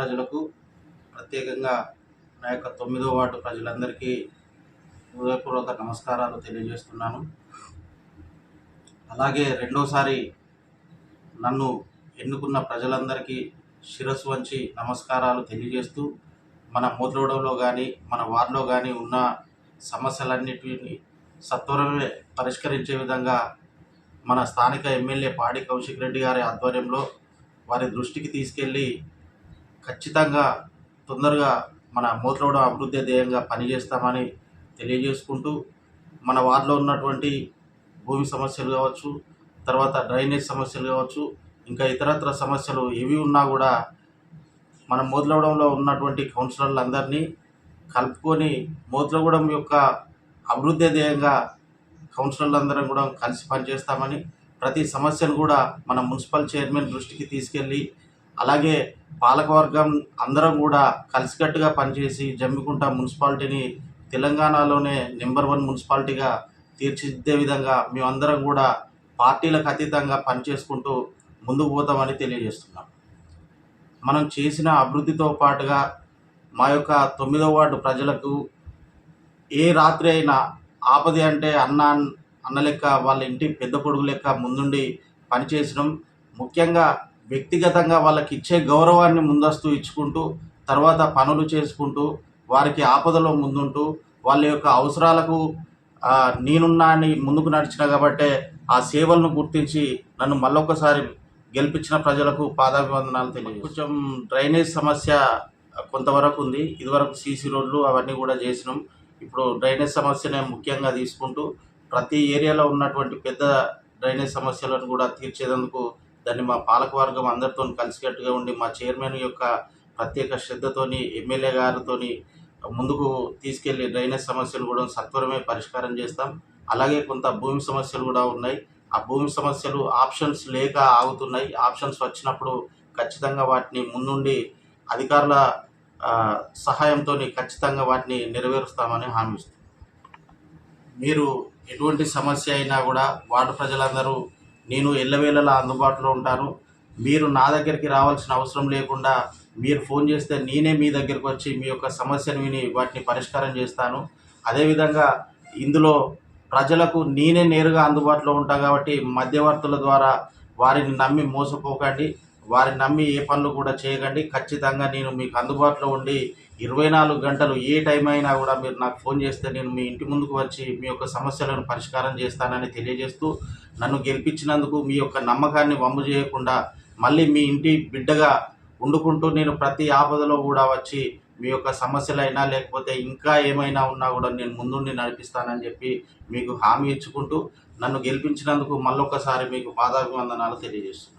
ప్రజలకు ప్రత్యేకంగా నా యొక్క 9వ వార్డు ప్రజలందరికీ హృదయపూర్వక నమస్కారాలు తెలియజేస్తున్నాను. అలాగే రెండోసారి నన్ను ఎన్నుకున్న ప్రజలందరికీ శిరస్సు వంచి నమస్కారాలు తెలియజేస్తూ, మన మోత్రోడంలో కానీ మన వార్డులో కానీ ఉన్న సమస్యలన్నిటిని సత్వరమే పరిష్కరించే విధంగా మన స్థానిక ఎమ్మెల్యే పాడి కౌశిక్ రెడ్డి గారి ఆధ్వర్యంలో వారి దృష్టికి తీసుకెళ్ళి ఖచ్చితంగా తొందరగా మన మోత్రోడం అభివృద్ధి ధ్యేయంగా పనిచేస్తామని తెలియజేసుకుంటూ, మన వార్డులో ఉన్నటువంటి భూమి సమస్యలు కావచ్చు, తర్వాత డ్రైనేజ్ సమస్యలు కావచ్చు, ఇంకా ఇతరత్ర సమస్యలు ఏవి ఉన్నా కూడా మన మోత్లగూడెంలో ఉన్నటువంటి కౌన్సిలర్లందరినీ కలుపుకొని మోత్లగూడెం యొక్క అభివృద్ధి ధ్యేయంగా కౌన్సిలర్లందరం కూడా కలిసి పనిచేస్తామని, ప్రతి సమస్యను కూడా మన మున్సిపల్ చైర్మన్ దృష్టికి తీసుకెళ్ళి, అలాగే పాలకవర్గం అందరం కూడా కలిసికట్టుగా పనిచేసి జమ్మికుంట మున్సిపాలిటీని తెలంగాణలోనే నెంబర్ 1 మున్సిపాలిటీగా తీర్చిదిద్దే విధంగా మేమందరం కూడా పార్టీలకు అతీతంగా పనిచేసుకుంటూ ముందుకు పోతామని తెలియజేస్తున్నాం. మనం చేసిన అభివృద్ధితో పాటుగా మా యొక్క 9వ వార్డు ప్రజలకు ఏ రాత్రి అయినా ఆపద అంటే అన్న లెక్క వాళ్ళ ఇంటి పెద్ద కొడుకు లెక్క ముందుండి పనిచేసినాం. ముఖ్యంగా వ్యక్తిగతంగా వాళ్ళకి ఇచ్చే గౌరవాన్ని ముందస్తు ఇచ్చుకుంటూ, తర్వాత పనులు చేసుకుంటూ, వారికి ఆపదలో ముందుంటూ, వాళ్ళ యొక్క అవసరాలకు నేనున్నా అని ముందుకు నడిచిన కాబట్టే ఆ సేవలను గుర్తించి నన్ను మళ్ళొక్కసారి గెలిపించిన ప్రజలకు పాదాభివందనాలు తెలియజేస్తాను. కొంచెం డ్రైనేజ్ సమస్య కొంతవరకు ఉంది. ఇదివరకు సీసీ రోడ్లు అవన్నీ కూడా చేసినాం. ఇప్పుడు డ్రైనేజ్ సమస్యనే ముఖ్యంగా తీసుకుంటూ ప్రతి ఏరియాలో ఉన్నటువంటి పెద్ద డ్రైనేజ్ సమస్యలను కూడా తీర్చేందుకు దాన్ని మా పాలకవర్గం అందరితో కలిసికట్టుగా ఉండి మా చైర్మన్ యొక్క ప్రత్యేక శ్రద్ధతోని ఎమ్మెల్యే గారితోని ముందుకు తీసుకెళ్లి డ్రైనేజ్ సమస్యలు కూడా సత్వరమే పరిష్కారం చేస్తాం. అలాగే కొంత భూమి సమస్యలు కూడా ఉన్నాయి. ఆ భూమి సమస్యలు ఆప్షన్స్ లేక ఆగుతున్నాయి. ఆప్షన్స్ వచ్చినప్పుడు ఖచ్చితంగా వాటిని ముందుండి అధికారుల సహాయంతో ఖచ్చితంగా వాటిని నెరవేరుస్తామని హామీ ఇస్తాం. మీరు ఎటువంటి సమస్య అయినా కూడా వార్డు ప్రజలందరూ నేను ఎల్లవేళలా అందుబాటులో ఉంటాను. మీరు నా దగ్గరికి రావాల్సిన అవసరం లేకుండా మీరు ఫోన్ చేస్తే నేనే మీ దగ్గరికి వచ్చి మీ యొక్క సమస్యను విని వాటిని పరిష్కారం చేస్తాను. అదేవిధంగా ఇందులో ప్రజలకు నేనే నేరుగా అందుబాటులో ఉంటాను కాబట్టి మధ్యవర్తుల ద్వారా వారిని నమ్మి మోసపోకండి, వారిని నమ్మి ఏ పనులు కూడా చేయకండి. ఖచ్చితంగా నేను మీకు అందుబాటులో ఉండి 24 గంటలు ఏ టైం అయినా కూడా మీరు నాకు ఫోన్ చేస్తే నేను మీ ఇంటి ముందుకు వచ్చి మీ యొక్క సమస్యలను పరిష్కారం చేస్తానని తెలియజేస్తూ, నన్ను గెలిపించినందుకు మీ యొక్క నమ్మకాన్ని వమ్ము చేయకుండా మళ్ళీ మీ ఇంటి బిడ్డగా వండుకుంటూ నేను ప్రతి ఆపదలో కూడా వచ్చి మీ యొక్క సమస్యలైనా లేకపోతే ఇంకా ఏమైనా ఉన్నా కూడా నేను ముందుండి నడిపిస్తానని చెప్పి మీకు హామీ ఇచ్చుకుంటూ నన్ను గెలిపించినందుకు మళ్ళొక్కసారి మీకు పాదాభివందనాలు తెలియజేస్తున్నాను.